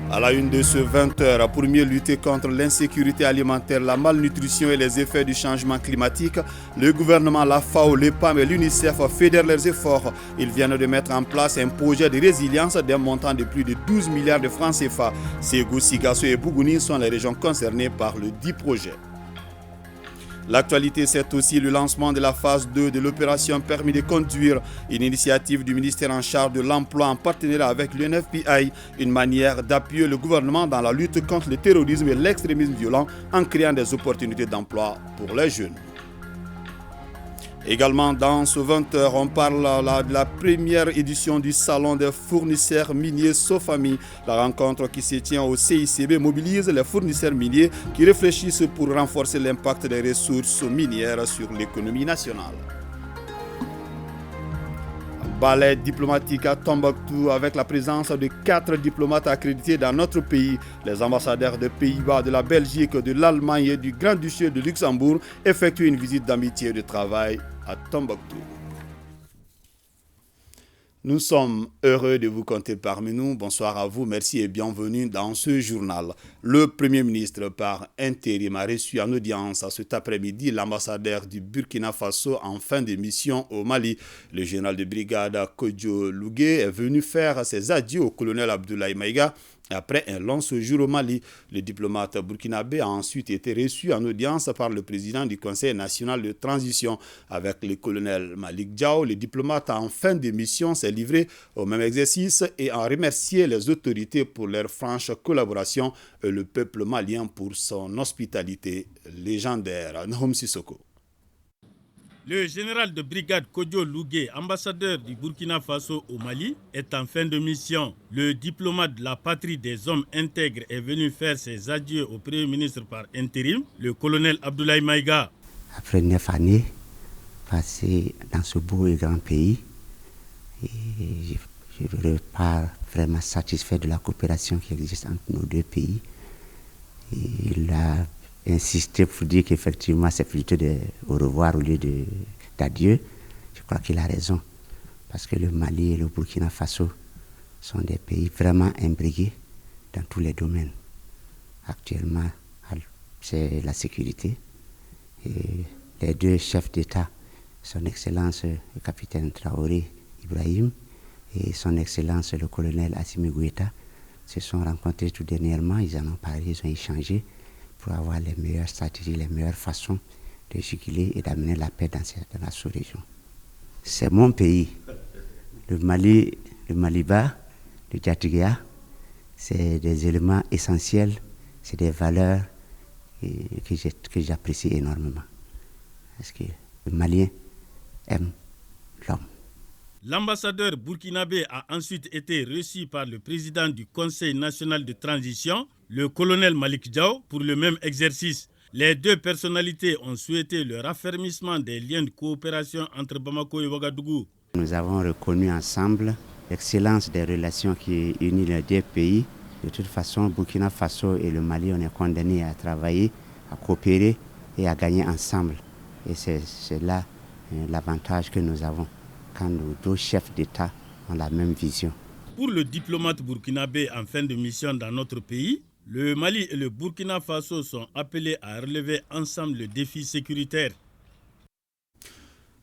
À la une de ce 20h, pour mieux lutter contre l'insécurité alimentaire, la malnutrition et les effets du changement climatique, le gouvernement, la FAO, l'EPAM et l'UNICEF fédèrent leurs efforts. Ils viennent de mettre en place un projet de résilience d'un montant de plus de 12 milliards de francs CFA. Ségou, Sigasso et Bougouni sont les régions concernées par le dit projet. L'actualité, c'est aussi le lancement de la phase 2 de l'opération Permis de conduire, une initiative du ministère en charge de l'emploi en partenariat avec l'UNFPI, une manière d'appuyer le gouvernement dans la lutte contre le terrorisme et l'extrémisme violent en créant des opportunités d'emploi pour les jeunes. Également dans ce 20h, on parle de la première édition du Salon des fournisseurs miniers Sofami. La rencontre qui se tient au CICB mobilise les fournisseurs miniers qui réfléchissent pour renforcer l'impact des ressources minières sur l'économie nationale. Ballet diplomatique à Tombouctou avec la présence de 4 diplomates accrédités dans notre pays. Les ambassadeurs des Pays-Bas, de la Belgique, de l'Allemagne et du Grand-Duché de Luxembourg effectuent une visite d'amitié et de travail à Tombouctou. Nous sommes heureux de vous compter parmi nous. Bonsoir à vous, merci et bienvenue dans ce journal. Le Premier ministre par intérim a reçu en audience cet après-midi l'ambassadeur du Burkina Faso en fin de mission au Mali. Le général de brigade Kodjo Lougué est venu faire ses adieux au colonel Abdoulaye Maïga. Après un long séjour au Mali, le diplomate burkinabé a ensuite été reçu en audience par le président du Conseil national de transition. Avec le colonel Malick Diao, le diplomate en fin de mission s'est livré au même exercice et a remercié les autorités pour leur franche collaboration et le peuple malien pour son hospitalité légendaire. Nahum Sissoko. Le général de brigade Kodjo Lougué, ambassadeur du Burkina Faso au Mali, est en fin de mission. Le diplomate de la patrie des hommes intègres est venu faire ses adieux au Premier ministre par intérim, le colonel Abdoulaye Maïga. Après 9 années passées dans ce beau et grand pays, je repars vraiment satisfait de la coopération qui existe entre nos deux pays. Il a insisté pour dire qu'effectivement c'est plutôt au revoir au lieu d'adieu. Je crois qu'il a raison, parce que le Mali et le Burkina Faso sont des pays vraiment imbriqués dans tous les domaines. Actuellement, c'est la sécurité. Et les deux chefs d'État, son Excellence le capitaine Traoré Ibrahim et son Excellence le colonel Assimi Goïta, se sont rencontrés tout dernièrement. Ils en ont parlé, ils ont échangé pour avoir les meilleures stratégies, les meilleures façons de juguler et d'amener la paix dans la sous-région. C'est mon pays. Le Maliba, le Djatigia, c'est des éléments essentiels, c'est des valeurs que j'apprécie énormément. Parce que le Malien aime l'homme. L'ambassadeur burkinabé a ensuite été reçu par le président du Conseil national de transition, le colonel Malick Diao, pour le même exercice. Les deux personnalités ont souhaité le raffermissement des liens de coopération entre Bamako et Ouagadougou. Nous avons reconnu ensemble l'excellence des relations qui unit les deux pays. De toute façon, Burkina Faso et le Mali, on est condamnés à travailler, à coopérer et à gagner ensemble. Et c'est là l'avantage que nous avons quand nos deux chefs d'État ont la même vision. Pour le diplomate burkinabé en fin de mission dans notre pays, le Mali et le Burkina Faso sont appelés à relever ensemble le défi sécuritaire.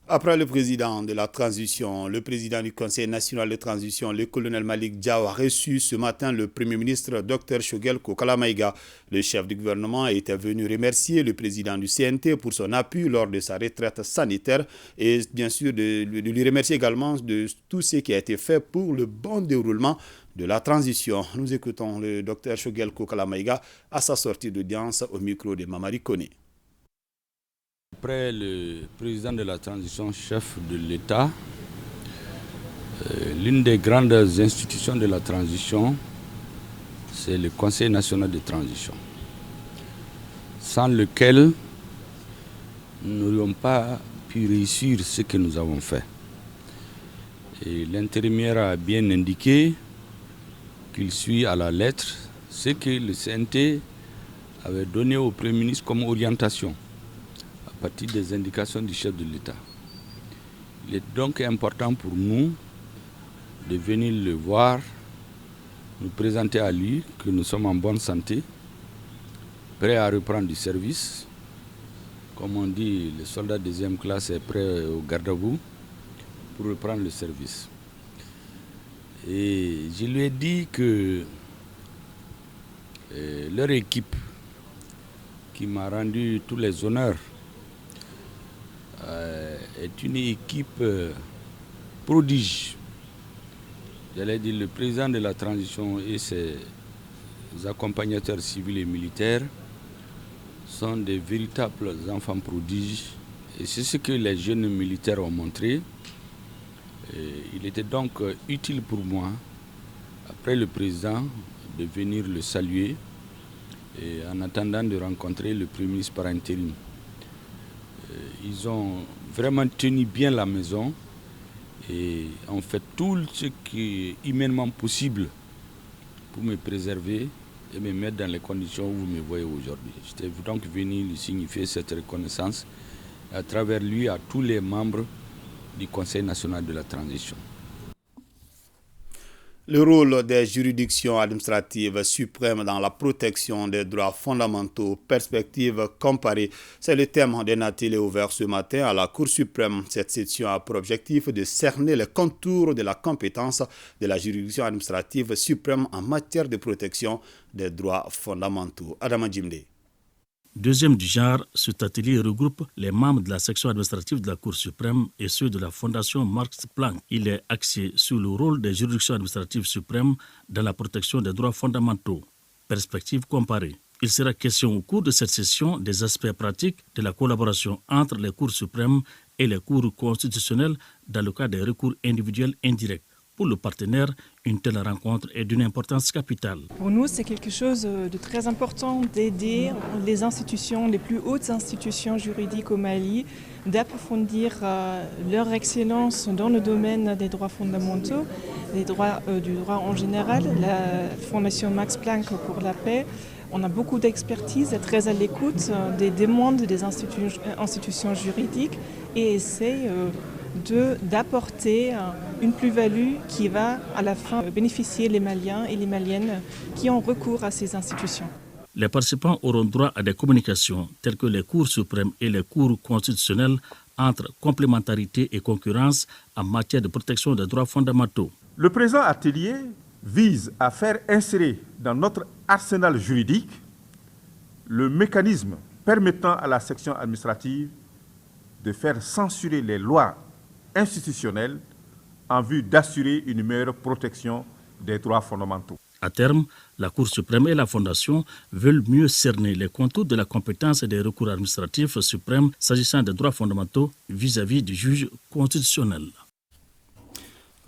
Après le président de la transition, le président du Conseil national de transition, le colonel Malick Diao, a reçu ce matin le Premier ministre Dr Choguel Kokala Maïga. Le chef du gouvernement était venu remercier le président du CNT pour son appui lors de sa retraite sanitaire et bien sûr de lui remercier également de tout ce qui a été fait pour le bon déroulement de la transition. Nous écoutons le Dr Choguel Kokala Maïga à sa sortie d'audience au micro de Mamadi Koné. Après le président de la transition, chef de l'État, l'une des grandes institutions de la transition, c'est le Conseil national de transition, sans lequel nous n'aurions pas pu réussir ce que nous avons fait. Et l'intérimaire a bien indiqué qu'il suit à la lettre ce que le CNT avait donné au Premier ministre comme orientation, à partir des indications du chef de l'État. Il est donc important pour nous de venir le voir nous présenter à lui que nous sommes en bonne santé, prêts à reprendre du service. Comme on dit, le soldat deuxième classe est prêt au garde-à-vous pour reprendre le service. Et je lui ai dit que leur équipe, qui m'a rendu tous les honneurs, est une équipe prodige. J'allais dire, le président de la transition et ses accompagnateurs civils et militaires sont des véritables enfants prodiges. Et c'est ce que les jeunes militaires ont montré. Il était donc utile pour moi, après le président, de venir le saluer et en attendant de rencontrer le Premier ministre par intérim. Ils ont vraiment tenu bien la maison et ont fait tout ce qui est humainement possible pour me préserver et me mettre dans les conditions où vous me voyez aujourd'hui. J'étais donc venu lui signifier cette reconnaissance à travers lui à tous les membres du Conseil national de la transition. Le rôle des juridictions administratives suprêmes dans la protection des droits fondamentaux, perspectives comparées, c'est le thème d'un atelier ouvert ce matin à la Cour suprême. Cette session a pour objectif de cerner les contours de la compétence de la juridiction administrative suprême en matière de protection des droits fondamentaux. Adama Djimde. Deuxième du genre, cet atelier regroupe les membres de la section administrative de la Cour suprême et ceux de la Fondation Max Planck. Il est axé sur le rôle des juridictions administratives suprêmes dans la protection des droits fondamentaux. Perspective comparée. Il sera question au cours de cette session des aspects pratiques de la collaboration entre les cours suprêmes et les cours constitutionnels dans le cas des recours individuels indirects. Pour le partenaire, une telle rencontre est d'une importance capitale. Pour nous, c'est quelque chose de très important d'aider les institutions, les plus hautes institutions juridiques au Mali, d'approfondir leur excellence dans le domaine des droits fondamentaux, du droit en général. La Fondation Max Planck pour la paix, on a beaucoup d'expertise, est très à l'écoute des demandes des institutions juridiques et essaie d'apporter une plus-value qui va à la fin bénéficier les Maliens et les Maliennes qui ont recours à ces institutions. Les participants auront droit à des communications telles que les cours suprêmes et les cours constitutionnels entre complémentarité et concurrence en matière de protection des droits fondamentaux. Le présent atelier vise à faire insérer dans notre arsenal juridique le mécanisme permettant à la section administrative de faire censurer les lois institutionnelle en vue d'assurer une meilleure protection des droits fondamentaux. À terme, la Cour suprême et la Fondation veulent mieux cerner les contours de la compétence des recours administratifs suprêmes s'agissant des droits fondamentaux vis-à-vis du juge constitutionnel.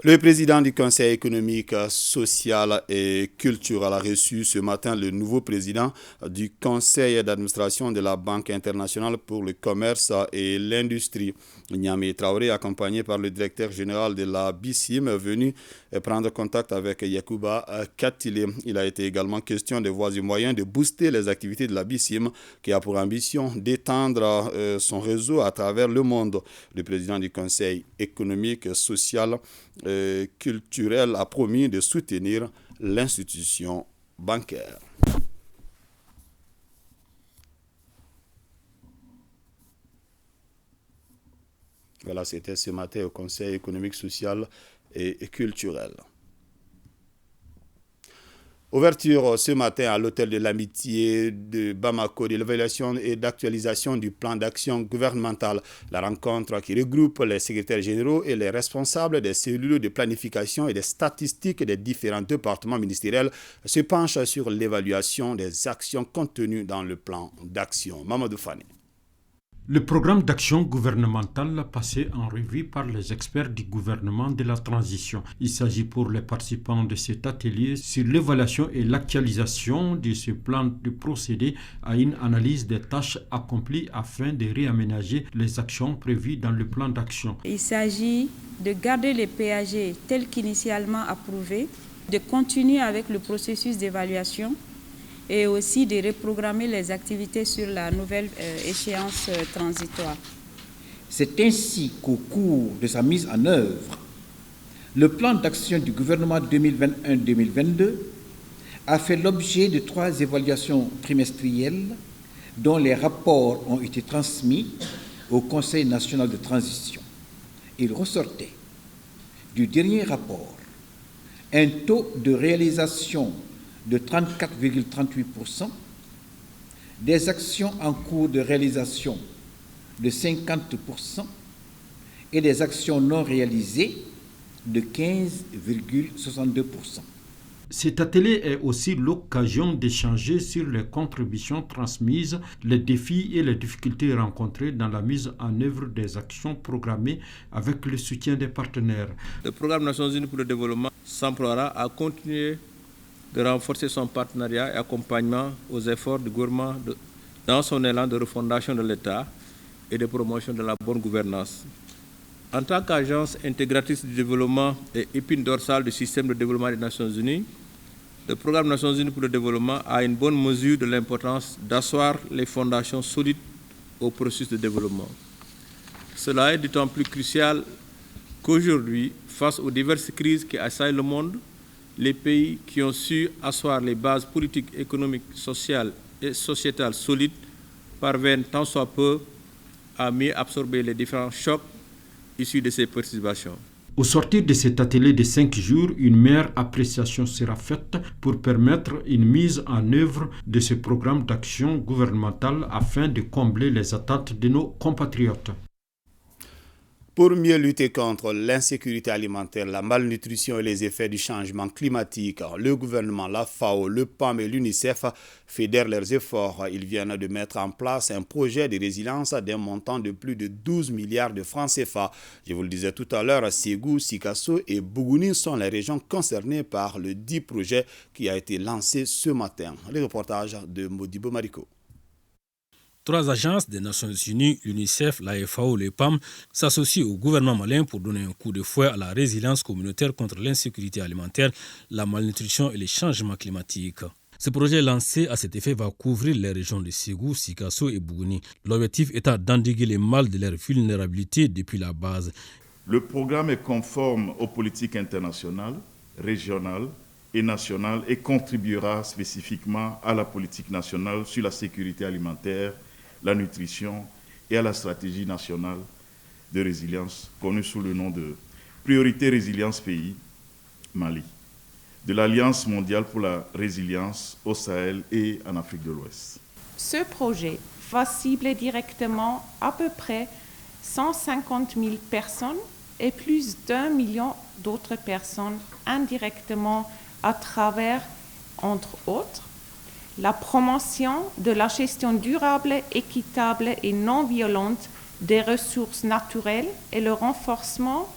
Le président du Conseil économique, social et culturel a reçu ce matin le nouveau président du Conseil d'administration de la Banque internationale pour le commerce et l'industrie. Niamey Traoré, accompagné par le directeur général de la BICIM, est venu prendre contact avec Yacouba Katile. Il a été également question des voies et moyens de booster les activités de la BICIM qui a pour ambition d'étendre son réseau à travers le monde. Le président du Conseil économique, social culturel a promis de soutenir l'institution bancaire. Voilà, c'était ce matin au Conseil économique, social et culturel. Ouverture ce matin à l'hôtel de l'Amitié de Bamako de l'évaluation et d'actualisation du plan d'action gouvernemental. La rencontre qui regroupe les secrétaires généraux et les responsables des cellules de planification et des statistiques des différents départements ministériels se penche sur l'évaluation des actions contenues dans le plan d'action. Mamadou Fane. Le programme d'action gouvernementale passé en revue par les experts du gouvernement de la transition. Il s'agit pour les participants de cet atelier sur l'évaluation et l'actualisation de ce plan de procéder à une analyse des tâches accomplies afin de réaménager les actions prévues dans le plan d'action. Il s'agit de garder les PAG tels qu'initialement approuvés, de continuer avec le processus d'évaluation et aussi de reprogrammer les activités sur la nouvelle échéance transitoire. C'est ainsi qu'au cours de sa mise en œuvre, le plan d'action du gouvernement 2021-2022 a fait l'objet de 3 évaluations trimestrielles dont les rapports ont été transmis au Conseil national de transition. Il ressortait du dernier rapport un taux de réalisation de 34,38%, des actions en cours de réalisation de 50% et des actions non réalisées de 15,62%. Cet atelier est aussi l'occasion d'échanger sur les contributions transmises, les défis et les difficultés rencontrées dans la mise en œuvre des actions programmées avec le soutien des partenaires. Le programme des Nations Unies pour le développement s'emploiera à continuer de renforcer son partenariat et accompagnement aux efforts du gouvernement dans son élan de refondation de l'État et de promotion de la bonne gouvernance. En tant qu'agence intégratrice du développement et épine dorsale du système de développement des Nations Unies, le programme des Nations Unies pour le développement a une bonne mesure de l'importance d'asseoir les fondations solides au processus de développement. Cela est d'autant plus crucial qu'aujourd'hui, face aux diverses crises qui assaillent le monde, les pays qui ont su asseoir les bases politiques, économiques, sociales et sociétales solides parviennent tant soit peu à mieux absorber les différents chocs issus de ces perturbations. Au sortir de cet atelier de 5 jours, une meilleure appréciation sera faite pour permettre une mise en œuvre de ce programme d'action gouvernementale afin de combler les attentes de nos compatriotes. Pour mieux lutter contre l'insécurité alimentaire, la malnutrition et les effets du changement climatique, le gouvernement, la FAO, le PAM et l'UNICEF fédèrent leurs efforts. Ils viennent de mettre en place un projet de résilience d'un montant de plus de 12 milliards de francs CFA. Je vous le disais tout à l'heure, Ségou, Sikasso et Bougouni sont les régions concernées par le dit projet qui a été lancé ce matin. Le reportage de Modibo Mariko. 3 agences des Nations Unies, l'UNICEF, la FAO, le PAM, s'associent au gouvernement malien pour donner un coup de fouet à la résilience communautaire contre l'insécurité alimentaire, la malnutrition et les changements climatiques. Ce projet lancé à cet effet va couvrir les régions de Ségou, Sikasso et Bougouni. L'objectif étant d'endiguer les mâles de leur vulnérabilité depuis la base. Le programme est conforme aux politiques internationales, régionales et nationales et contribuera spécifiquement à la politique nationale sur la sécurité alimentaire, la nutrition et à la stratégie nationale de résilience, connue sous le nom de Priorité Résilience Pays, Mali, de l'Alliance mondiale pour la résilience au Sahel et en Afrique de l'Ouest. Ce projet va cibler directement à peu près 150 000 personnes et plus d'1 million d'autres personnes indirectement à travers, entre autres, la promotion de la gestion durable, équitable et non violente des ressources naturelles et le renforcement,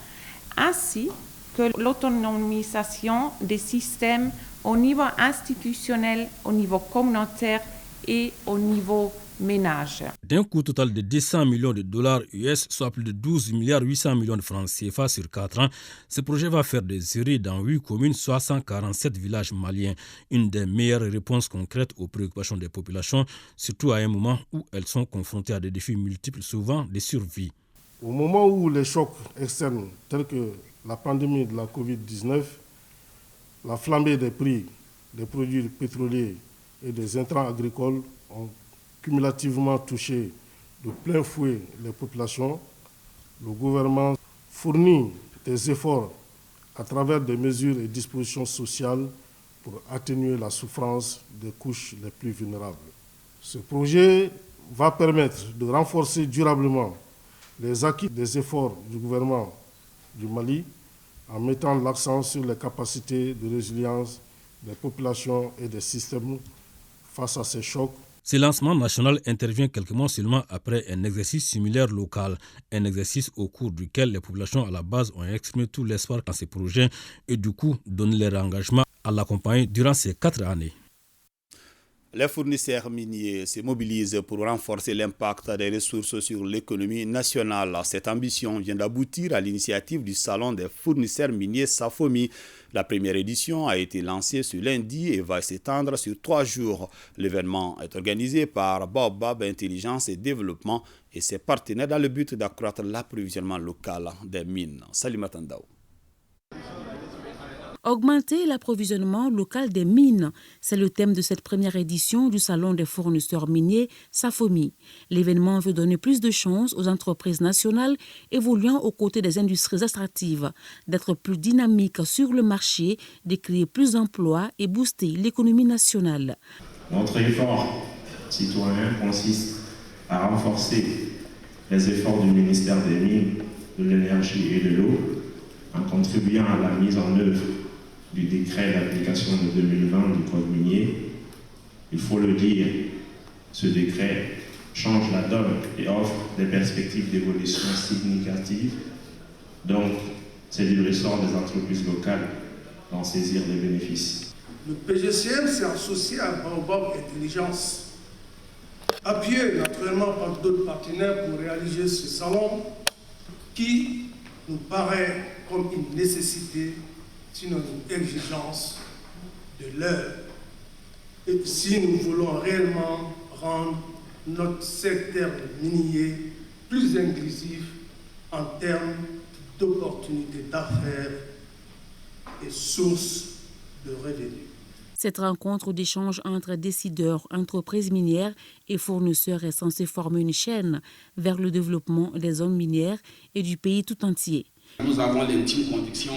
ainsi que l'autonomisation des systèmes au niveau institutionnel, au niveau communautaire et au niveau ménage. D'un coût total de 200 millions de dollars US, soit plus de 12 milliards 800 millions de francs CFA sur 4 ans, ce projet va faire des séries dans 8 communes, soit 147 villages maliens. Une des meilleures réponses concrètes aux préoccupations des populations, surtout à un moment où elles sont confrontées à des défis multiples, souvent de survie. Au moment où les chocs externes, tels que la pandémie de la Covid-19, la flambée des prix des produits pétroliers et des intrants agricoles ont cumulativement touché de plein fouet les populations, le gouvernement fournit des efforts à travers des mesures et dispositions sociales pour atténuer la souffrance des couches les plus vulnérables. Ce projet va permettre de renforcer durablement les acquis des efforts du gouvernement du Mali en mettant l'accent sur les capacités de résilience des populations et des systèmes face à ces chocs. Ce lancement national intervient quelques mois seulement après un exercice similaire local, un exercice au cours duquel les populations à la base ont exprimé tout l'espoir dans ces projets et du coup donné leur engagement à l'accompagner durant ces 4 années. Les fournisseurs miniers se mobilisent pour renforcer l'impact des ressources sur l'économie nationale. Cette ambition vient d'aboutir à l'initiative du Salon des fournisseurs miniers SAFOMI. La première édition a été lancée ce lundi et va s'étendre sur 3 jours. L'événement est organisé par Baobab Intelligence et Développement et ses partenaires dans le but d'accroître l'approvisionnement local des mines. Salut Matandao. Augmenter l'approvisionnement local des mines, c'est le thème de cette première édition du Salon des fournisseurs miniers SAFOMI. L'événement veut donner plus de chances aux entreprises nationales évoluant aux côtés des industries extractives, d'être plus dynamiques sur le marché, de créer plus d'emplois et booster l'économie nationale. Notre effort citoyen consiste à renforcer les efforts du ministère des Mines, de l'Énergie et de l'Eau en contribuant à la mise en œuvre du décret d'application de 2020 du Code minier. Il faut le dire, ce décret change la donne et offre des perspectives d'évolution significatives. Donc, c'est du ressort des entreprises locales d'en saisir les bénéfices. Le PGCM s'est associé à Baobab Intelligence, appuyé naturellement par d'autres partenaires pour réaliser ce salon qui nous paraît comme une nécessité, sinon une exigence de l'heure. Et si nous voulons réellement rendre notre secteur minier plus inclusif en termes d'opportunités d'affaires et sources de revenus. Cette rencontre d'échange entre décideurs, entreprises minières et fournisseurs est censée former une chaîne vers le développement des zones minières et du pays tout entier. Nous avons l'intime conviction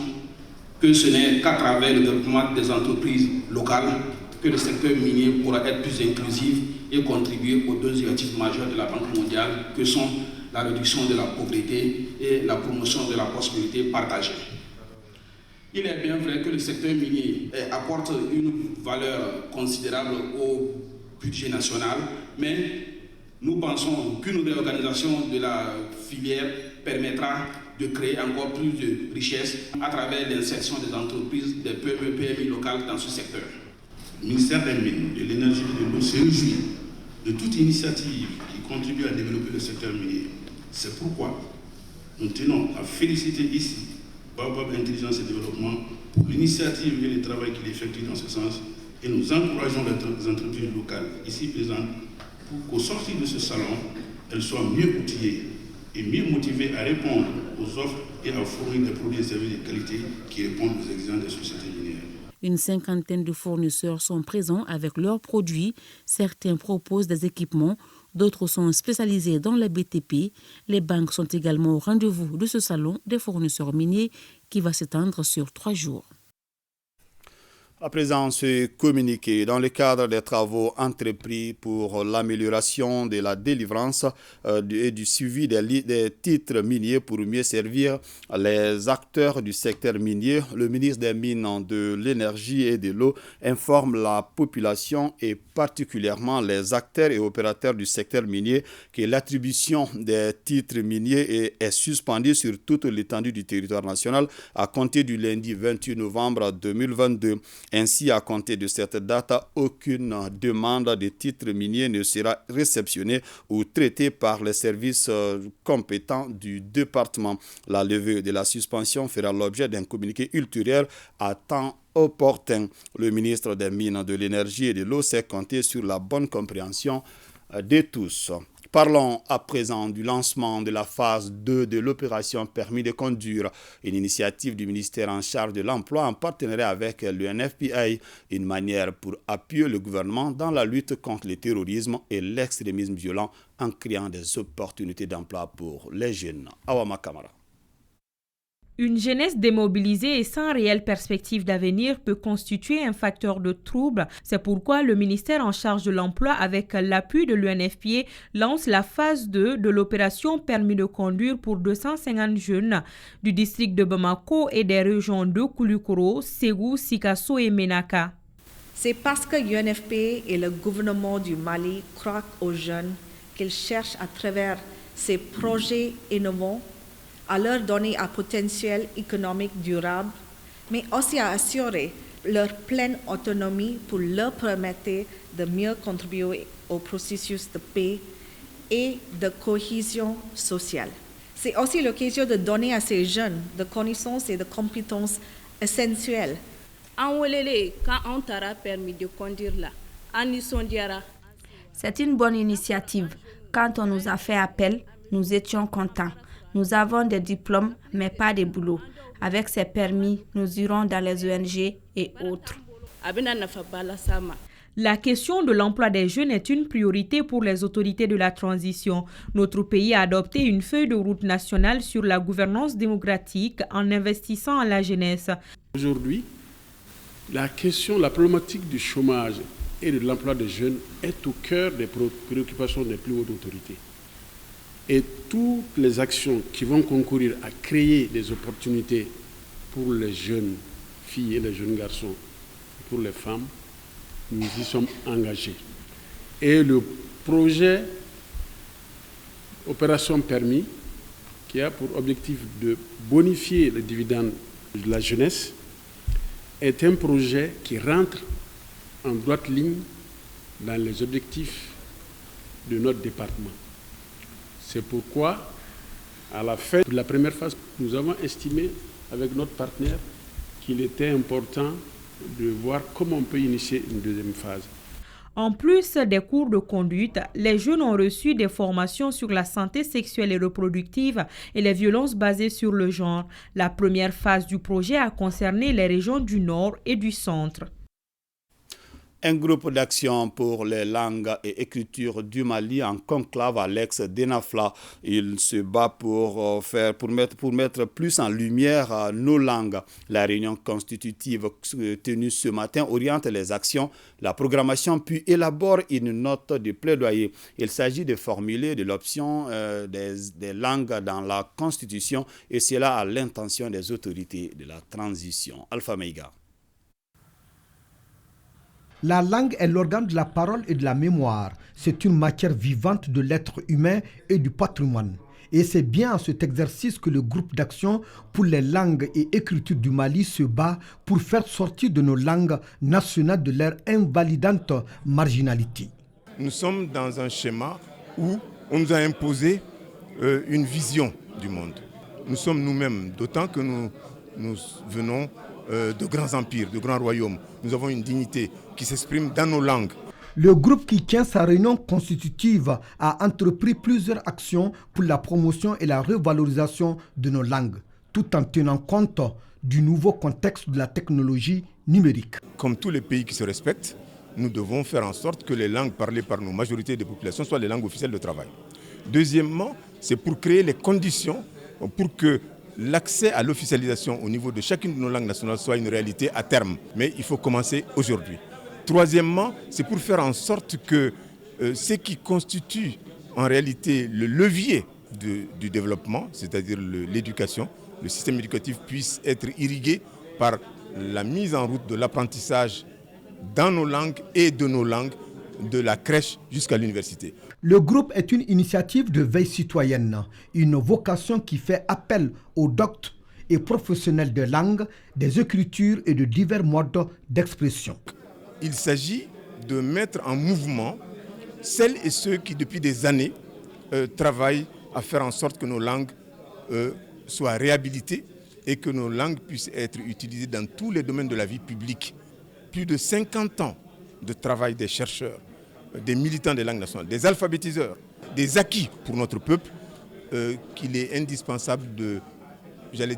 que ce n'est qu'à travers le développement des entreprises locales que le secteur minier pourra être plus inclusif et contribuer aux deux objectifs majeurs de la Banque mondiale que sont la réduction de la pauvreté et la promotion de la prospérité partagée. Il est bien vrai que le secteur minier apporte une valeur considérable au budget national, mais nous pensons qu'une réorganisation de la filière permettra de créer encore plus de richesses à travers l'insertion des entreprises, des PME, PMI locales dans ce secteur. Le ministère des Mines, de l'Énergie et de l'Eau se réjouit de toute initiative qui contribue à développer le secteur minier. C'est pourquoi nous tenons à féliciter ici Baobab Intelligence et Développement pour l'initiative et le travail qu'il effectue dans ce sens, et nous encourageons les entreprises locales ici présentes pour qu'au sortir de ce salon, elles soient mieux outillées et mieux motivées à répondre aux offres et à fournir des produits et services de qualité qui répondent aux exigences des sociétés minières. Une cinquantaine de fournisseurs sont présents avec leurs produits. Certains proposent des équipements, d'autres sont spécialisés dans les BTP. Les banques sont également au rendez-vous de ce salon des fournisseurs miniers qui va s'étendre sur 3 jours. À présent, ce communiqué dans le cadre des travaux entrepris pour l'amélioration de la délivrance et du suivi des titres miniers pour mieux servir les acteurs du secteur minier, le ministre des Mines, de l'Énergie et de l'Eau informe la population et particulièrement les acteurs et opérateurs du secteur minier que l'attribution des titres miniers est suspendue sur toute l'étendue du territoire national à compter du lundi 28 novembre 2022. Ainsi, à compter de cette date, aucune demande de titre minier ne sera réceptionnée ou traitée par les services compétents du département. La levée de la suspension fera l'objet d'un communiqué ultérieur à temps opportun. Le ministre des Mines, de l'Énergie et de l'Eau s'est compté sur la bonne compréhension de tous. Parlons à présent du lancement de la phase 2 de l'opération Permis de conduire, une initiative du ministère en charge de l'emploi en partenariat avec l'UNFPA, une manière pour appuyer le gouvernement dans la lutte contre le terrorisme et l'extrémisme violent en créant des opportunités d'emploi pour les jeunes. Awama Kamara. Une jeunesse démobilisée et sans réelle perspective d'avenir peut constituer un facteur de trouble. C'est pourquoi le ministère en charge de l'emploi, avec l'appui de l'UNFPA, lance la phase 2 de l'opération Permis de conduire pour 250 jeunes du district de Bamako et des régions de Koulikoro, Ségou, Sikasso et Ménaka. C'est parce que l'UNFPA et le gouvernement du Mali croient aux jeunes qu'ils cherchent à travers ces projets innovants à leur donner un potentiel économique durable, mais aussi à assurer leur pleine autonomie pour leur permettre de mieux contribuer au processus de paix et de cohésion sociale. C'est aussi l'occasion de donner à ces jeunes des connaissances et des compétences essentielles. C'est une bonne initiative. Quand on nous a fait appel, nous étions contents. Nous avons des diplômes, mais pas de boulot. Avec ces permis, nous irons dans les ONG et autres. La question de l'emploi des jeunes est une priorité pour les autorités de la transition. Notre pays a adopté une feuille de route nationale sur la gouvernance démocratique en investissant en la jeunesse. Aujourd'hui, la problématique du chômage et de l'emploi des jeunes est au cœur des préoccupations des plus hautes autorités. Et toutes les actions qui vont concourir à créer des opportunités pour les jeunes filles et les jeunes garçons, pour les femmes, nous y sommes engagés. Et le projet Opération Permis, qui a pour objectif de bonifier les dividendes de la jeunesse, est un projet qui rentre en droite ligne dans les objectifs de notre département. C'est pourquoi, à la fin de la première phase, nous avons estimé avec notre partenaire qu'il était important de voir comment on peut initier une deuxième phase. En plus des cours de conduite, les jeunes ont reçu des formations sur la santé sexuelle et reproductive et les violences basées sur le genre. La première phase du projet a concerné les régions du Nord et du Centre. Un groupe d'action pour les langues et écritures du Mali en conclave à l'ex-Denafla. Il se bat pour mettre plus en lumière nos langues. La réunion constitutive tenue ce matin oriente les actions, la programmation, puis élabore une note de plaidoyer. Il s'agit de formuler de l'option des langues dans la Constitution, et cela à l'intention des autorités de la transition. Alpha Meiga. La langue est l'organe de la parole et de la mémoire. C'est une matière vivante de l'être humain et du patrimoine. Et c'est bien à cet exercice que le groupe d'action pour les langues et écritures du Mali se bat pour faire sortir de nos langues nationales de leur invalidante marginalité. Nous sommes dans un schéma où on nous a imposé une vision du monde. Nous sommes nous-mêmes, d'autant que nous venons de grands empires, de grands royaumes. Nous avons une dignité qui s'exprime dans nos langues. Le groupe qui tient sa réunion constitutive a entrepris plusieurs actions pour la promotion et la revalorisation de nos langues, tout en tenant compte du nouveau contexte de la technologie numérique. Comme tous les pays qui se respectent, nous devons faire en sorte que les langues parlées par nos majorités de population soient les langues officielles de travail. Deuxièmement, c'est pour créer les conditions pour que l'accès à l'officialisation au niveau de chacune de nos langues nationales soit une réalité à terme. Mais il faut commencer aujourd'hui. Troisièmement, c'est pour faire en sorte que ce qui constitue en réalité le levier du développement, c'est-à-dire l'éducation, le système éducatif puisse être irrigué par la mise en route de l'apprentissage dans nos langues et de nos langues, de la crèche jusqu'à l'université. Le groupe est une initiative de veille citoyenne, une vocation qui fait appel aux doctes et professionnels de langue, des écritures et de divers modes d'expression. Il s'agit de mettre en mouvement celles et ceux qui depuis des années travaillent à faire en sorte que nos langues soient réhabilitées et que nos langues puissent être utilisées dans tous les domaines de la vie publique. Plus de 50 ans de travail des chercheurs, des militants des langues nationales, des alphabétiseurs, des acquis pour notre peuple qu'il est indispensable de,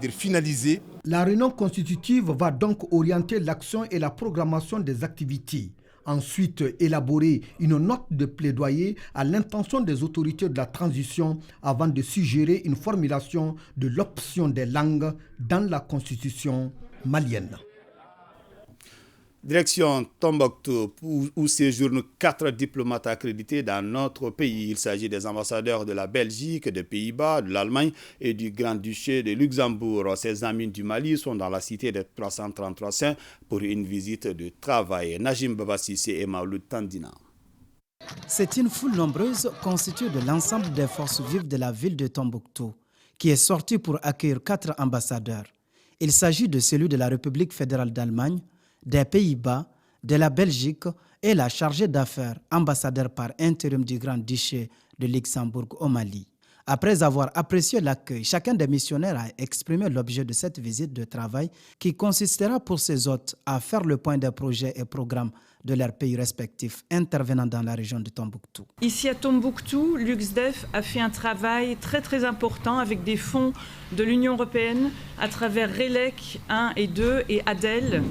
finaliser. La réunion constitutive va donc orienter l'action et la programmation des activités. Ensuite, élaborer une note de plaidoyer à l'intention des autorités de la transition avant de suggérer une formulation de l'option des langues dans la constitution malienne. Direction Tombouctou, où séjournent 4 diplomates accrédités dans notre pays. Il s'agit des ambassadeurs de la Belgique, des Pays-Bas, de l'Allemagne et du Grand-Duché de Luxembourg. Ces amis du Mali sont dans la cité des 333 Saints pour une visite de travail. Najim Babassi et Maouloud Tandina. C'est une foule nombreuse constituée de l'ensemble des forces vives de la ville de Tombouctou qui est sortie pour accueillir 4 ambassadeurs. Il s'agit de celui de la République fédérale d'Allemagne, des Pays-Bas, de la Belgique et la chargée d'affaires, ambassadeur par intérim du Grand-Duché de Luxembourg au Mali. Après avoir apprécié l'accueil, chacun des missionnaires a exprimé l'objet de cette visite de travail qui consistera pour ses hôtes à faire le point des projets et programmes de leurs pays respectifs intervenant dans la région de Tombouctou. Ici à Tombouctou, l'UXDEF a fait un travail très important avec des fonds de l'Union européenne à travers RELEC 1 et 2 et ADEL.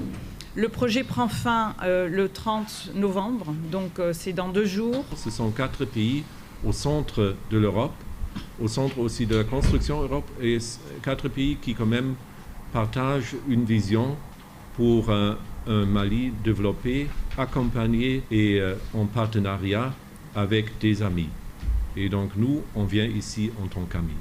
Le projet prend fin le 30 novembre, donc c'est dans 2 jours. Ce sont 4 pays au centre de l'Europe, au centre aussi de la construction Europe, et 4 pays qui quand même partagent une vision pour un Mali développé, accompagné et en partenariat avec des amis. Et donc nous, on vient ici en tant qu'amis.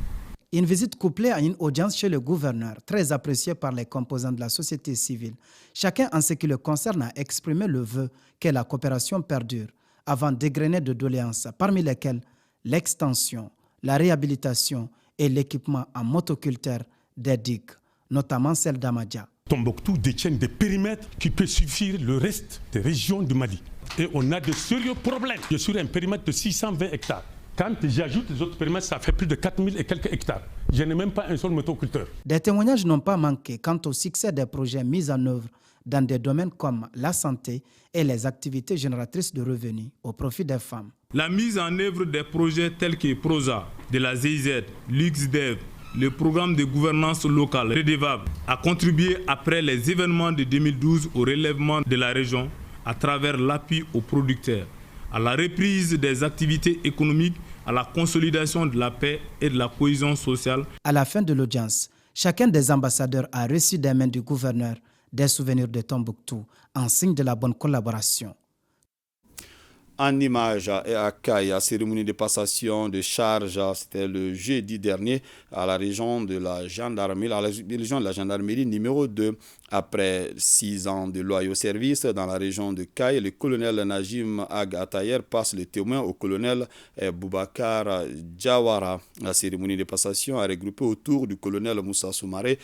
Une visite couplée à une audience chez le gouverneur, très appréciée par les composants de la société civile. Chacun, en ce qui le concerne, a exprimé le vœu que la coopération perdure avant d'égrener de doléances, parmi lesquelles l'extension, la réhabilitation et l'équipement en motoculture des digues, notamment celle d'Amadia. Tombouctou détient des périmètres qui peuvent suffire le reste des régions du Mali. Et on a de sérieux problèmes. Je suis sur un périmètre de 620 hectares. Quand j'ajoute les autres périmètres, ça fait plus de 4000 et quelques hectares. Je n'ai même pas un seul motoculteur. Des témoignages n'ont pas manqué quant au succès des projets mis en œuvre dans des domaines comme la santé et les activités génératrices de revenus au profit des femmes. La mise en œuvre des projets tels que PROSA, de la GIZ, l'UXDEV, le programme de gouvernance locale REDEVAB a contribué après les événements de 2012 au relèvement de la région à travers l'appui aux producteurs, à la reprise des activités économiques, à la consolidation de la paix et de la cohésion sociale. À la fin de l'audience, chacun des ambassadeurs a reçu des mains du gouverneur des souvenirs de Tombouctou en signe de la bonne collaboration. En image et à Kaya, cérémonie de passation de charge, c'était le jeudi dernier à la région de la gendarmerie, numéro 2. Après 6 ans de loyaux services dans la région de Kaya, le colonel Najim Ag Atayer passe le témoin au colonel Boubacar Diawara. La cérémonie de passation a regroupé autour du colonel Moussa Soumaré,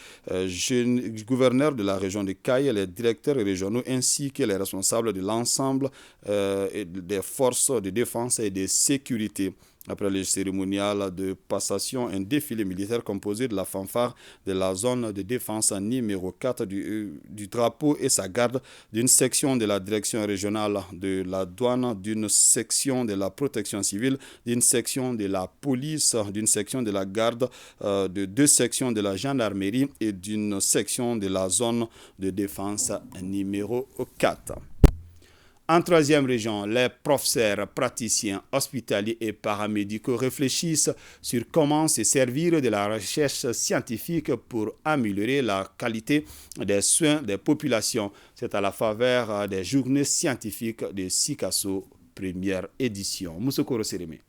gouverneur de la région de Kaya, les directeurs régionaux ainsi que les responsables de l'ensemble des forces de défense et de sécurité. Après le cérémonial de passation, un défilé militaire composé de la fanfare de la zone de défense numéro 4 du drapeau et sa garde, d'une section de la direction régionale de la douane, d'une section de la protection civile, d'une section de la police, d'une section de la garde, de 2 sections de la gendarmerie et d'une section de la zone de défense numéro 4. En 3e région, les professeurs, praticiens hospitaliers et paramédicaux réfléchissent sur comment se servir de la recherche scientifique pour améliorer la qualité des soins des populations. C'est à la faveur des journées scientifiques de Sikasso, première édition. Moussokoro Sérémé.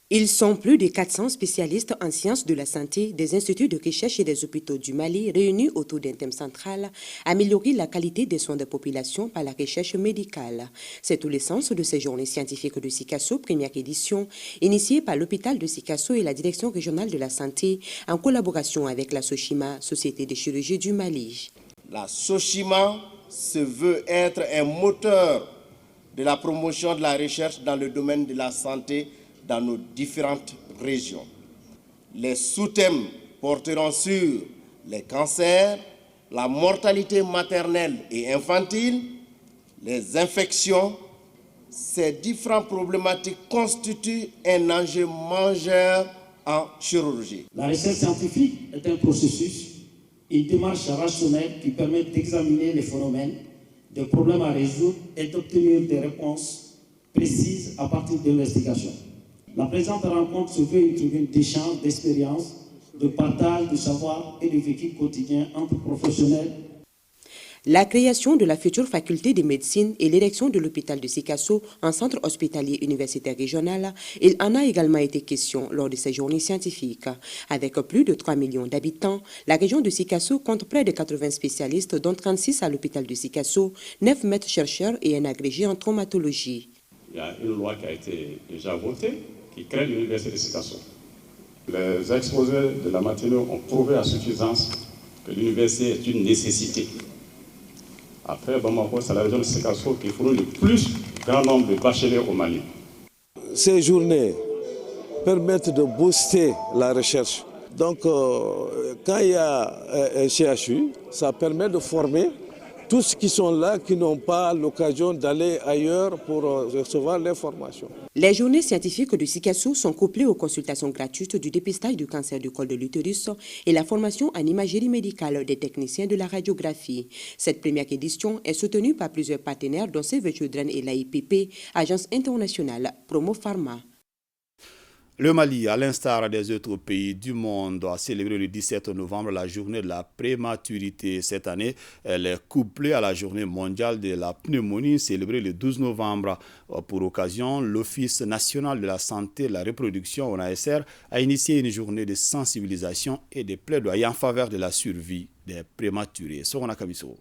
Ils sont plus de 400 spécialistes en sciences de la santé des instituts de recherche et des hôpitaux du Mali réunis autour d'un thème central, améliorer la qualité des soins des populations par la recherche médicale. C'est tout l'essence de ces journées scientifiques de Sikasso, première édition, initiée par l'hôpital de Sikasso et la direction régionale de la santé en collaboration avec la Sochima, Société de chirurgie du Mali. La Sochima se veut être un moteur de la promotion de la recherche dans le domaine de la santé dans nos différentes régions. Les sous-thèmes porteront sur les cancers, la mortalité maternelle et infantile, les infections. Ces différentes problématiques constituent un enjeu majeur en chirurgie. La recherche scientifique est un processus, une démarche rationnelle qui permet d'examiner les phénomènes, des problèmes à résoudre et d'obtenir des réponses précises à partir de l'investigation. La présente rencontre se veut une tribune d'échange, d'expérience, de partage de savoir et de vécu quotidien entre professionnels. La création de la future faculté de médecine et l'érection de l'hôpital de Sikasso en centre hospitalier universitaire régional, il en a également été question lors de ces journées scientifiques. Avec plus de 3 millions d'habitants, la région de Sikasso compte près de 80 spécialistes, dont 36 à l'hôpital de Sikasso, 9 maîtres chercheurs et un agrégé en traumatologie. Il y a une loi qui a été déjà votée, qui crée l'université de Sikasso. Les exposés de la matinée ont prouvé à suffisance que l'université est une nécessité. Après Bamako, c'est la région de Sikasso qui fournit le plus grand nombre de bacheliers au Mali. Ces journées permettre de booster la recherche. Donc, quand il y a un CHU, ça permet de former tous ceux qui sont là, qui n'ont pas l'occasion d'aller ailleurs pour recevoir l'information. Les journées scientifiques du SICASO sont couplées aux consultations gratuites du dépistage du cancer du col de l'utérus et la formation en imagerie médicale des techniciens de la radiographie. Cette première édition est soutenue par plusieurs partenaires dont Save the Children et l'AIPP, agence internationale Promo Pharma. Le Mali, à l'instar des autres pays du monde, a célébré le 17 novembre la journée de la prématurité. Cette année, elle est couplée à la journée mondiale de la pneumonie, célébrée le 12 novembre. Pour occasion, l'Office national de la santé et de la reproduction, ONASR, a initié une journée de sensibilisation et de plaidoyer en faveur de la survie des prématurés. Sorona Kamiso.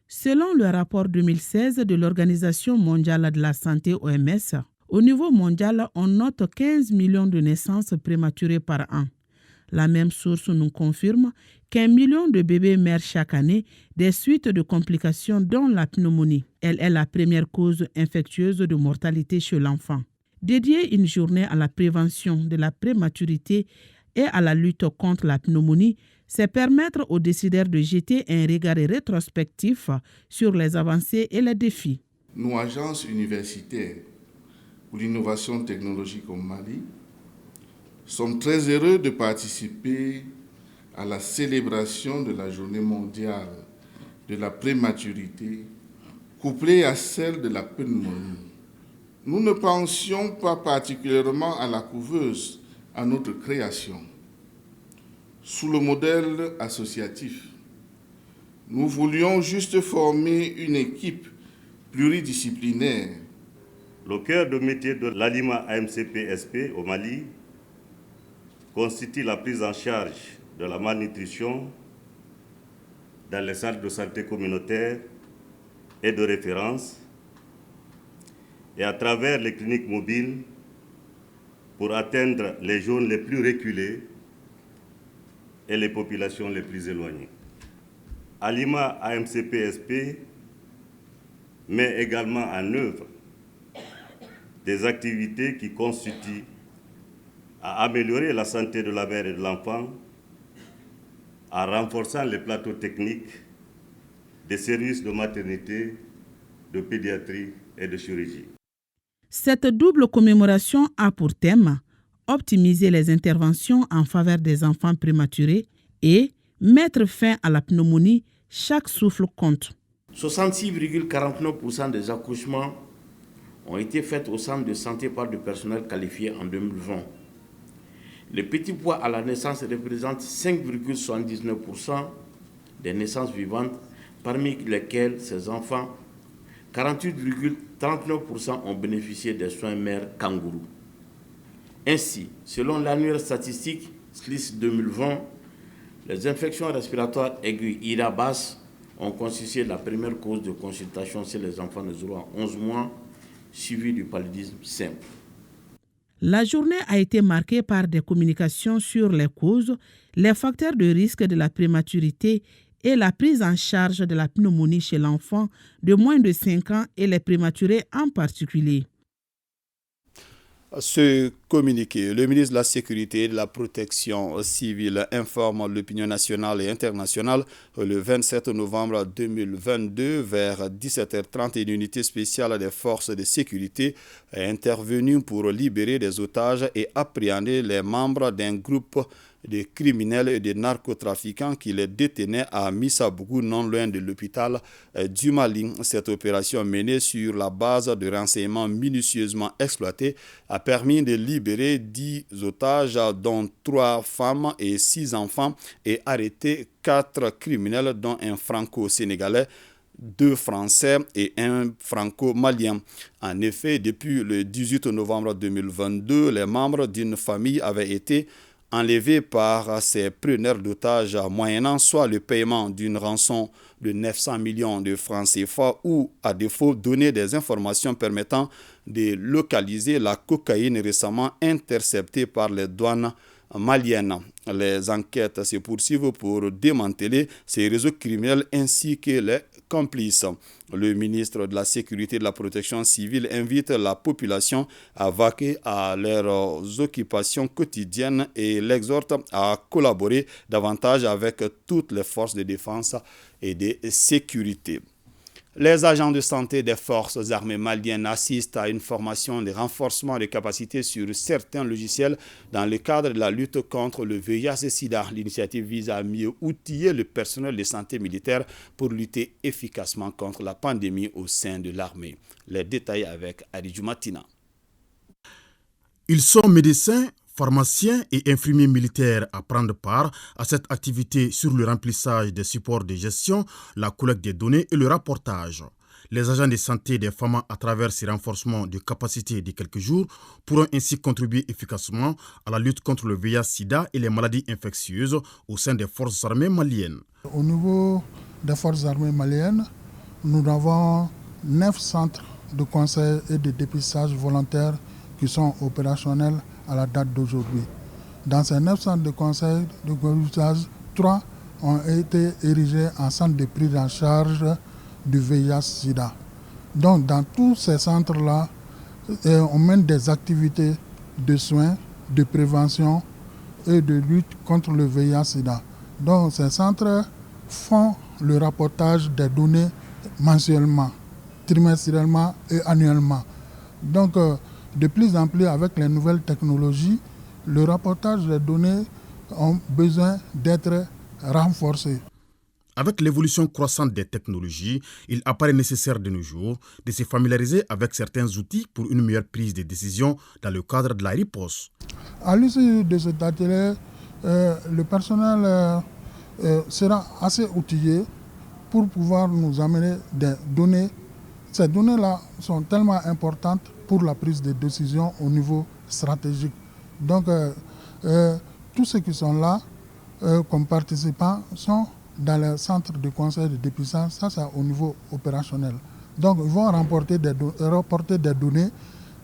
Selon le rapport 2016 de l'Organisation mondiale de la santé, OMS, au niveau mondial, on note 15 millions de naissances prématurées par an. La même source nous confirme qu'1 million de bébés meurent chaque année des suites de complications dont la pneumonie. Elle est la première cause infectieuse de mortalité chez l'enfant. Dédier une journée à la prévention de la prématurité et à la lutte contre la pneumonie, c'est permettre aux décideurs de jeter un regard rétrospectif sur les avancées et les défis. Nous, agences universitaires pour l'innovation technologique au Mali, sommes très heureux de participer à la célébration de la journée mondiale de la prématurité, couplée à celle de la pneumonie. Nous ne pensions pas particulièrement à la couveuse, à notre création. Sous le modèle associatif, nous voulions juste former une équipe pluridisciplinaire. Le cœur de métier de l'ALIMA AMCP-SP au Mali constitue la prise en charge de la malnutrition dans les centres de santé communautaires et de référence et à travers les cliniques mobiles pour atteindre les zones les plus reculées et les populations les plus éloignées. ALIMA AMCP-SP met également en œuvre des activités qui constituent à améliorer la santé de la mère et de l'enfant en renforçant les plateaux techniques des services de maternité, de pédiatrie et de chirurgie. Cette double commémoration a pour thème optimiser les interventions en faveur des enfants prématurés et mettre fin à la pneumonie. Chaque souffle compte. 66,49% des accouchements ont été faits au centre de santé par du personnel qualifié en 2020. Le petit poids à la naissance représente 5,79% des naissances vivantes, parmi lesquelles ces enfants, 48,39% ont bénéficié des soins mères kangourous. Ainsi, selon l'annuaire statistique SLIS 2020, les infections respiratoires aiguës IRA-BAS ont constitué la première cause de consultation chez les enfants de 0 à 11 mois, suivi du paludisme simple. La journée a été marquée par des communications sur les causes, les facteurs de risque de la prématurité et la prise en charge de la pneumonie chez l'enfant de moins de 5 ans et les prématurés en particulier. Ce communiqué, le ministre de la Sécurité et de la Protection civile informe l'opinion nationale et internationale le 27 novembre 2022 vers 17h30. Une unité spéciale des forces de sécurité est intervenue pour libérer des otages et appréhender les membres d'un groupe de criminels et de narcotrafiquants qui les détenaient à Missabougou, non loin de l'hôpital du Mali. Cette opération menée sur la base de renseignements minutieusement exploités a permis de libérer 10 otages, dont 3 femmes et 6 enfants, et arrêter 4 criminels, dont un franco-sénégalais, 2 Français et 1 franco-malien. En effet, depuis le 18 novembre 2022, les membres d'une famille avaient été enlevés par ces preneurs d'otages moyennant soit le paiement d'une rançon de 900 millions de francs CFA ou, à défaut, donner des informations permettant de localiser la cocaïne récemment interceptée par les douanes maliennes. Les enquêtes se poursuivent pour démanteler ces réseaux criminels ainsi que les complices. Le ministre de la Sécurité et de la Protection civile invite la population à vaquer à leurs occupations quotidiennes et l'exhorte à collaborer davantage avec toutes les forces de défense et de sécurité. Les agents de santé des forces armées maliennes assistent à une formation de renforcement des capacités sur certains logiciels dans le cadre de la lutte contre le VIH-Sida. L'initiative vise à mieux outiller le personnel de santé militaire pour lutter efficacement contre la pandémie au sein de l'armée. Les détails avec Adidjou Matina. Ils sont médecins, pharmaciens et infirmiers militaires à prendre part à cette activité sur le remplissage des supports de gestion, la collecte des données et le rapportage. Les agents de santé des FAMA, à travers ces renforcements de capacités de quelques jours, pourront ainsi contribuer efficacement à la lutte contre le VIH-Sida et les maladies infectieuses au sein des forces armées maliennes. Au niveau des forces armées maliennes, nous avons 9 centres de conseil et de dépistage volontaires qui sont opérationnels à la date d'aujourd'hui. Dans ces 9 centres de conseil de dépistage, 3 ont été érigés en centre de prise en charge du VIH-Sida. Donc dans tous ces centres-là, on mène des activités de soins, de prévention et de lutte contre le VIH-Sida. Donc ces centres font le rapportage des données mensuellement, trimestriellement et annuellement. Donc de plus en plus, avec les nouvelles technologies, le rapportage des données a besoin d'être renforcé. Avec l'évolution croissante des technologies, il apparaît nécessaire de nos jours de se familiariser avec certains outils pour une meilleure prise de décision dans le cadre de la riposte. À l'issue de cet atelier, le personnel sera assez outillé pour pouvoir nous amener des données. Ces données-là sont tellement importantes pour la prise de décision au niveau stratégique. Donc, tous ceux qui sont là comme participants sont dans le centre de conseil de dépistage, ça c'est au niveau opérationnel. Donc, ils vont rapporter des données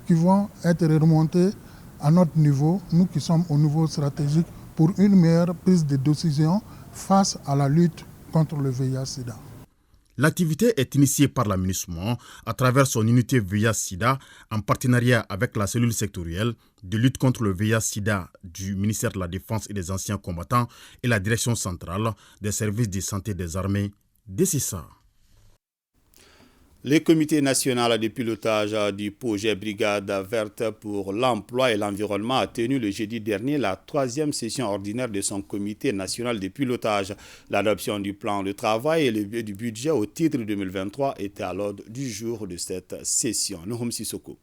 qui vont être remontées à notre niveau, nous qui sommes au niveau stratégique, pour une meilleure prise de décision face à la lutte contre le VIH-Sida. L'activité est initiée par la MINUSMA à travers son unité VIH-Sida en partenariat avec la cellule sectorielle de lutte contre le VIH-Sida du ministère de la Défense et des Anciens Combattants et la direction centrale des services de santé des armées, DCSA. Le comité national de pilotage du projet Brigade verte pour l'emploi et l'environnement a tenu le jeudi dernier la 3e session ordinaire de son comité national de pilotage. L'adoption du plan de travail et du budget au titre 2023 était à l'ordre du jour de cette session. Nohom Sissoko.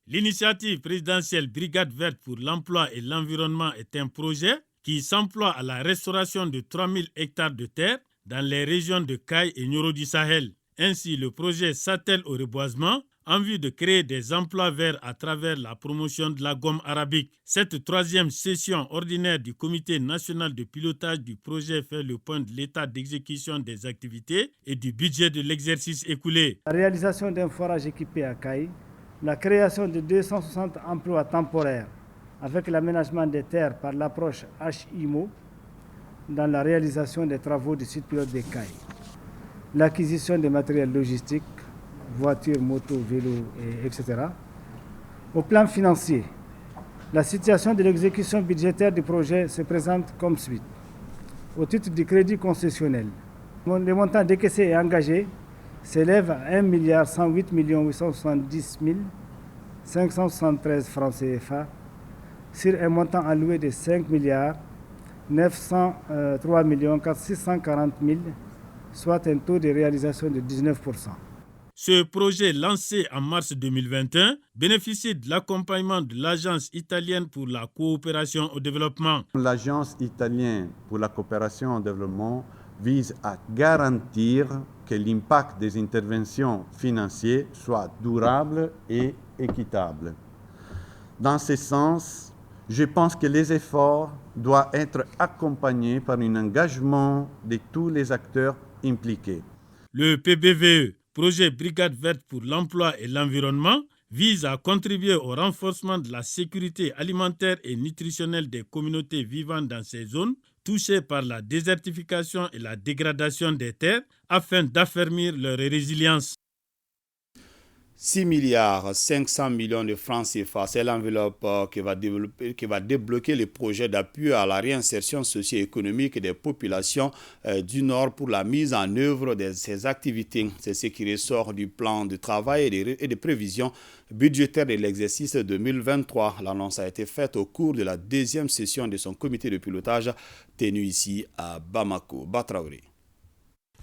L'initiative présidentielle Brigade verte pour l'emploi et l'environnement est un projet qui s'emploie à la restauration de 3000 hectares de terre dans les régions de Caille et Nioro du Sahel. Ainsi, le projet s'attelle au reboisement en vue de créer des emplois verts à travers la promotion de la gomme arabique. Cette 3e session ordinaire du comité national de pilotage du projet fait le point de l'état d'exécution des activités et du budget de l'exercice écoulé. La réalisation d'un forage équipé à Caille, la création de 260 emplois temporaires avec l'aménagement des terres par l'approche HIMO dans la réalisation des travaux du site pilote de Caille. L'acquisition des matériels logistiques, voitures, motos, vélos, etc. Au plan financier, la situation de l'exécution budgétaire du projet se présente comme suit. Au titre du crédit concessionnel, le montant décaissé et engagé s'élève à 1 108 870 573 francs CFA sur un montant alloué de 5 903 640 000, soit un taux de réalisation de 19%. Ce projet, lancé en mars 2021, bénéficie de l'accompagnement de l'Agence italienne pour la coopération au développement. L'Agence italienne pour la coopération au développement vise à garantir que l'impact des interventions financières soit durable et équitable. Dans ce sens, je pense que les efforts doivent être accompagnés par un engagement de tous les acteurs impliqués. Le PBVE, projet Brigade verte pour l'emploi et l'environnement, vise à contribuer au renforcement de la sécurité alimentaire et nutritionnelle des communautés vivant dans ces zones touchés par la désertification et la dégradation des terres afin d'affermir leur résilience. 6 milliards 500 millions de francs CFA, c'est l'enveloppe qui va débloquer les projets d'appui à la réinsertion socio-économique des populations du Nord pour la mise en œuvre de ces activités. C'est ce qui ressort du plan de travail et des prévisions budgétaires de l'exercice 2023. L'annonce a été faite au cours de la deuxième session de son comité de pilotage tenu ici à Bamako. Batraoré.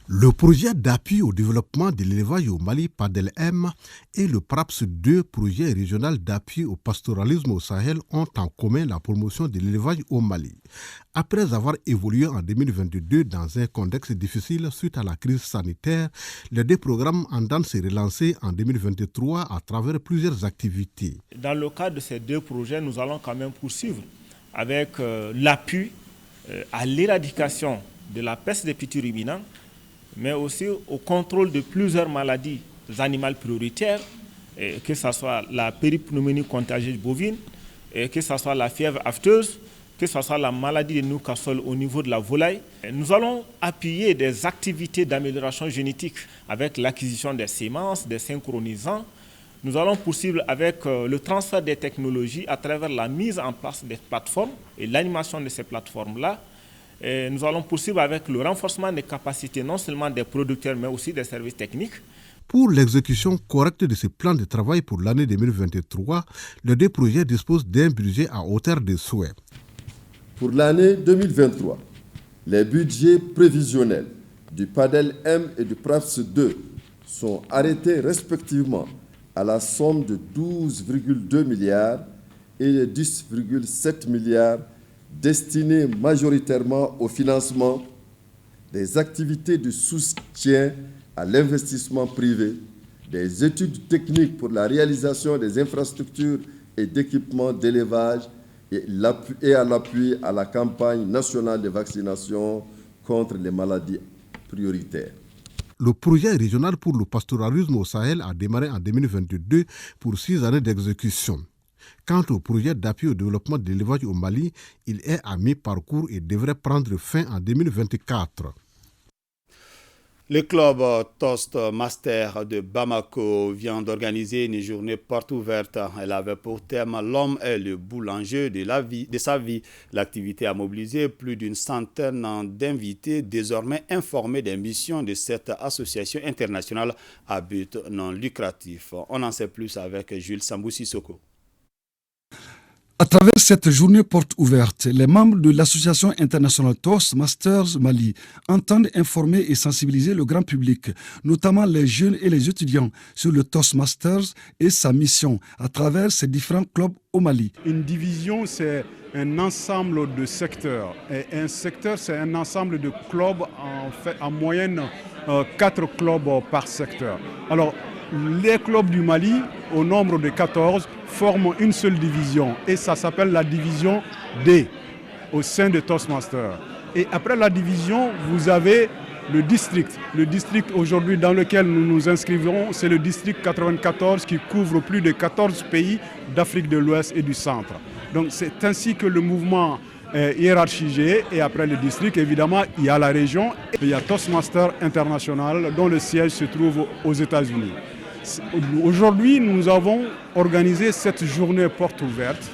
Le projet d'appui au développement de l'élevage au Mali, PADEL-M, et le PRAPS 2, projet régional d'appui au pastoralisme au Sahel, ont en commun la promotion de l'élevage au Mali. Après avoir évolué en 2022 dans un contexte difficile suite à la crise sanitaire, les deux programmes entendent se relancer en 2023 à travers plusieurs activités. Dans le cadre de ces deux projets, nous allons quand même poursuivre avec l'appui à l'éradication de la peste des petits ruminants, mais aussi au contrôle de plusieurs maladies animales prioritaires, que ce soit la péripneumonie contagieuse bovine, que ce soit la fièvre afteuse, que ce soit la maladie de Newcastle au niveau de la volaille. Nous allons appuyer des activités d'amélioration génétique avec l'acquisition des semences, des synchronisants. Nous allons poursuivre avec le transfert des technologies à travers la mise en place des plateformes et l'animation de ces plateformes-là. Et nous allons poursuivre avec le renforcement des capacités non seulement des producteurs mais aussi des services techniques. Pour l'exécution correcte de ce plan de travail pour l'année 2023, les deux projets disposent d'un budget à hauteur de souhait. Pour l'année 2023, les budgets prévisionnels du PADEL-M et du PRAPS 2 sont arrêtés respectivement à la somme de 12,2 milliards et 10,7 milliards destinés majoritairement au financement des activités de soutien à l'investissement privé, des études techniques pour la réalisation des infrastructures et d'équipements d'élevage et à l'appui à la campagne nationale de vaccination contre les maladies prioritaires. Le projet régional pour le pastoralisme au Sahel a démarré en 2022 pour 6 années d'exécution. Quant au projet d'appui au développement de l'élevage au Mali, il est à mi-parcours et devrait prendre fin en 2024. Le club Toastmaster de Bamako vient d'organiser une journée porte ouverte. Elle avait pour thème « L'homme est le boulanger de sa vie ». L'activité a mobilisé plus d'une centaine d'invités désormais informés des missions de cette association internationale à but non lucratif. On en sait plus avec Jules Sambou-Sissoko. À travers cette journée porte ouverte, les membres de l'association internationale Toastmasters Mali entendent informer et sensibiliser le grand public, notamment les jeunes et les étudiants, sur le Toastmasters et sa mission à travers ces différents clubs au Mali. Une division, c'est un ensemble de secteurs. Et un secteur, c'est un ensemble de clubs, en moyenne 4 clubs par secteur. Alors, les clubs du Mali, au nombre de 14, forment une seule division et ça s'appelle la division D au sein de Toastmasters. Et après la division, vous avez le district. Le district aujourd'hui dans lequel nous nous inscrivons, c'est le district 94 qui couvre plus de 14 pays d'Afrique de l'Ouest et du centre. Donc c'est ainsi que le mouvement est hiérarchisé et après le district, évidemment, il y a la région. Il y a Toastmasters International dont le siège se trouve aux États-Unis. Aujourd'hui, nous avons organisé cette journée porte ouverte.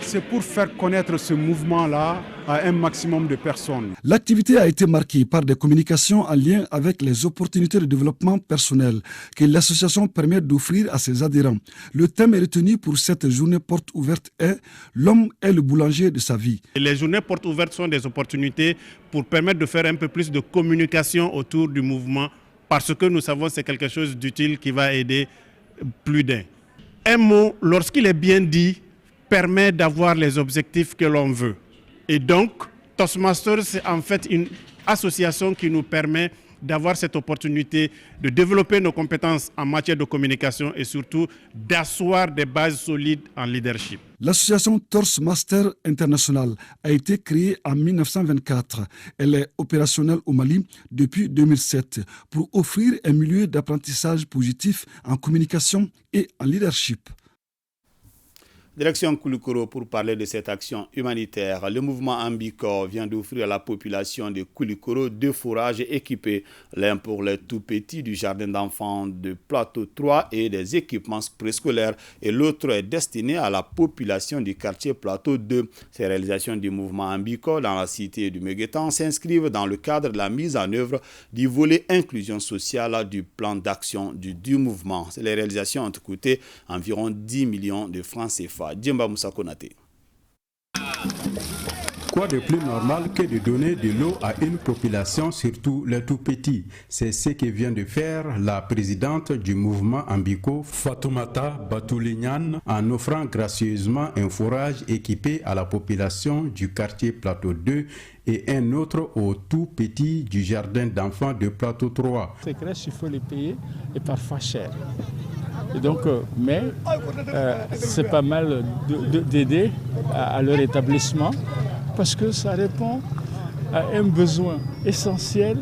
C'est pour faire connaître ce mouvement-là à un maximum de personnes. L'activité a été marquée par des communications en lien avec les opportunités de développement personnel que l'association permet d'offrir à ses adhérents. Le thème retenu pour cette journée porte ouverte est « L'homme est le boulanger de sa vie ». Les journées porte ouvertes sont des opportunités pour permettre de faire un peu plus de communication autour du mouvement parce que nous savons que c'est quelque chose d'utile qui va aider plus d'un. Un mot, lorsqu'il est bien dit, permet d'avoir les objectifs que l'on veut. Et donc, Toastmasters, c'est en fait une association qui nous permet d'avoir cette opportunité de développer nos compétences en matière de communication et surtout d'asseoir des bases solides en leadership. L'association Toastmasters International a été créée en 1924. Elle est opérationnelle au Mali depuis 2007 pour offrir un milieu d'apprentissage positif en communication et en leadership. Direction Koulikoro pour parler de cette action humanitaire. Le mouvement Ambiko vient d'offrir à la population de Koulikoro 2 fourrages équipés, l'un pour les tout-petits du jardin d'enfants de Plateau 3 et des équipements préscolaires, et l'autre est destiné à la population du quartier Plateau 2. Ces réalisations du mouvement Ambiko dans la cité du Meguetan s'inscrivent dans le cadre de la mise en œuvre du volet inclusion sociale du plan d'action du mouvement. Les réalisations ont coûté environ 10 millions de francs CFA. Djemba Moussa Konate. Quoi de plus normal que de donner de l'eau à une population, surtout les tout-petits? C'est ce que vient de faire la présidente du mouvement Ambiko, Fatoumata Batoulignan, en offrant gracieusement un fourrage équipé à la population du quartier Plateau 2 et un autre aux tout-petits du jardin d'enfants de Plateau 3. Ces crèches, il faut les payer et parfois cher. Et donc, c'est pas mal d'aider à leur établissement parce que ça répond à un besoin essentiel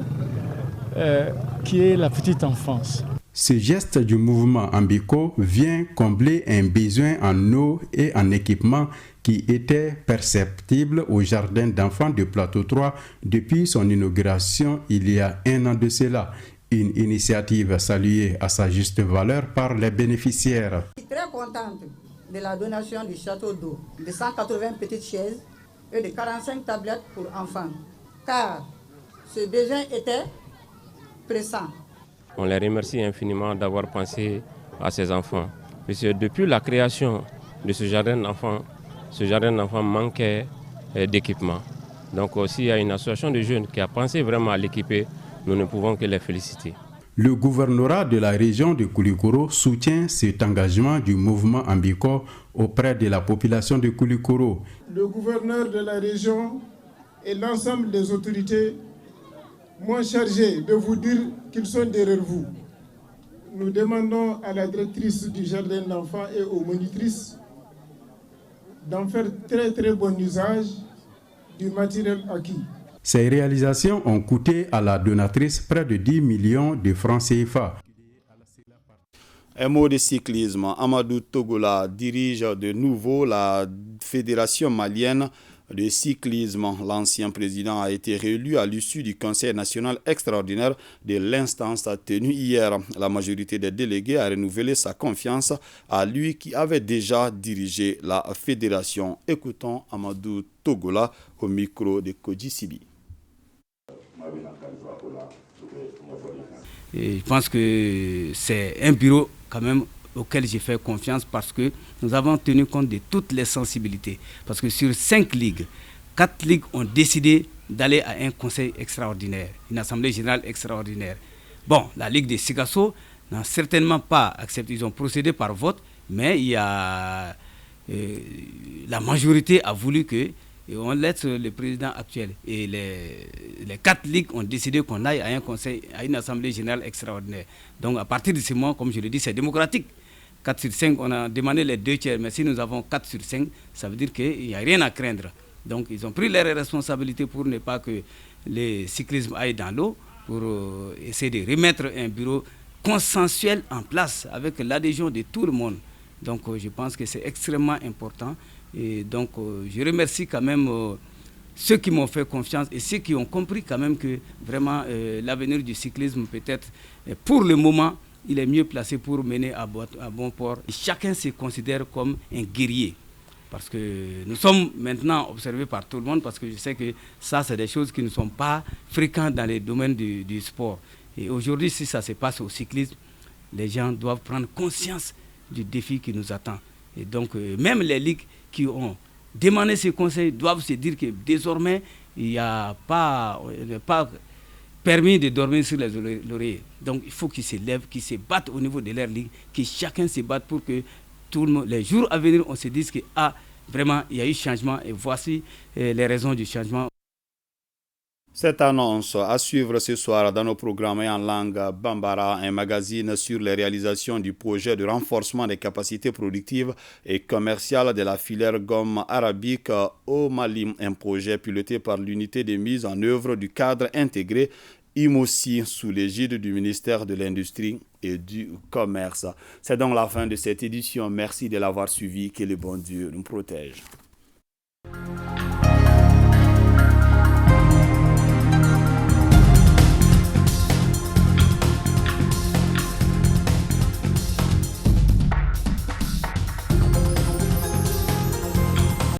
qui est la petite enfance. Ce geste du mouvement Ambiko vient combler un besoin en eau et en équipement qui était perceptible au jardin d'enfants de Plateau 3 depuis son inauguration il y a 1 an de cela. Une initiative saluée à sa juste valeur par les bénéficiaires. Je suis très contente de la donation du château d'eau, de 180 petites chaises et de 45 tablettes pour enfants, car ce besoin était pressant. On les remercie infiniment d'avoir pensé à ces enfants. Parce que depuis la création de ce jardin d'enfants manquait d'équipement. Donc aussi, il y a une association de jeunes qui a pensé vraiment à l'équiper. Nous ne pouvons que les féliciter. Le gouvernorat de la région de Koulikoro soutient cet engagement du mouvement Ambiko auprès de la population de Koulikoro. Le gouverneur de la région et l'ensemble des autorités m'ont chargé de vous dire qu'ils sont derrière vous. Nous demandons à la directrice du jardin d'enfants et aux monitrices d'en faire très bon usage du matériel acquis. Ces réalisations ont coûté à la donatrice près de 10 millions de francs CFA. Un mot de cyclisme. Amadou Togola dirige de nouveau la Fédération malienne de cyclisme. L'ancien président a été réélu à l'issue du Conseil national extraordinaire de l'instance tenue hier. La majorité des délégués a renouvelé sa confiance à lui qui avait déjà dirigé la fédération. Écoutons Amadou Togola au micro de Koji Sibi. Et je pense que c'est un bureau quand même auquel j'ai fait confiance parce que nous avons tenu compte de toutes les sensibilités. Parce que sur 5 ligues, 4 ligues ont décidé d'aller à un conseil extraordinaire, une assemblée générale extraordinaire. Bon, la ligue de Sigasso n'a certainement pas accepté, ils ont procédé par vote, mais il y a la majorité a voulu que et on laisse le président actuel. Et les 4 ligues ont décidé qu'on aille à un conseil, à une assemblée générale extraordinaire. Donc à partir de ce moment, comme je le dis, c'est démocratique. 4 sur 5, on a demandé les 2 tiers, mais si nous avons 4 sur 5, ça veut dire qu'il n'y a rien à craindre. Donc ils ont pris leurs responsabilités pour ne pas que le cyclisme aille dans l'eau, pour essayer de remettre un bureau consensuel en place avec l'adhésion de tout le monde. Donc je pense que c'est extrêmement important. Et donc, je remercie quand même ceux qui m'ont fait confiance et ceux qui ont compris quand même que vraiment l'avenir du cyclisme peut-être, pour le moment, il est mieux placé pour mener à bon port. Et chacun se considère comme un guerrier. Parce que nous sommes maintenant observés par tout le monde parce que je sais que ça, c'est des choses qui ne sont pas fréquentes dans les domaines du sport. Et aujourd'hui, si ça se passe au cyclisme, les gens doivent prendre conscience du défi qui nous attend. Et donc, même les ligues qui ont demandé ces conseils doivent se dire que désormais, il n'y a pas permis de dormir sur les lauriers. Donc, il faut qu'ils se lèvent, qu'ils se battent au niveau de leur ligue, que chacun se batte pour que tout le monde, les jours à venir, on se dise que vraiment, il y a eu changement et voici les raisons du changement. Cette annonce à suivre ce soir dans nos programmes en langue bambara, un magazine sur les réalisations du projet de renforcement des capacités productives et commerciales de la filière gomme arabique au Mali, un projet piloté par l'unité de mise en œuvre du cadre intégré IMOSI sous l'égide du ministère de l'Industrie et du commerce. C'est donc la fin de cette édition. Merci de l'avoir suivi. Que le bon Dieu nous protège.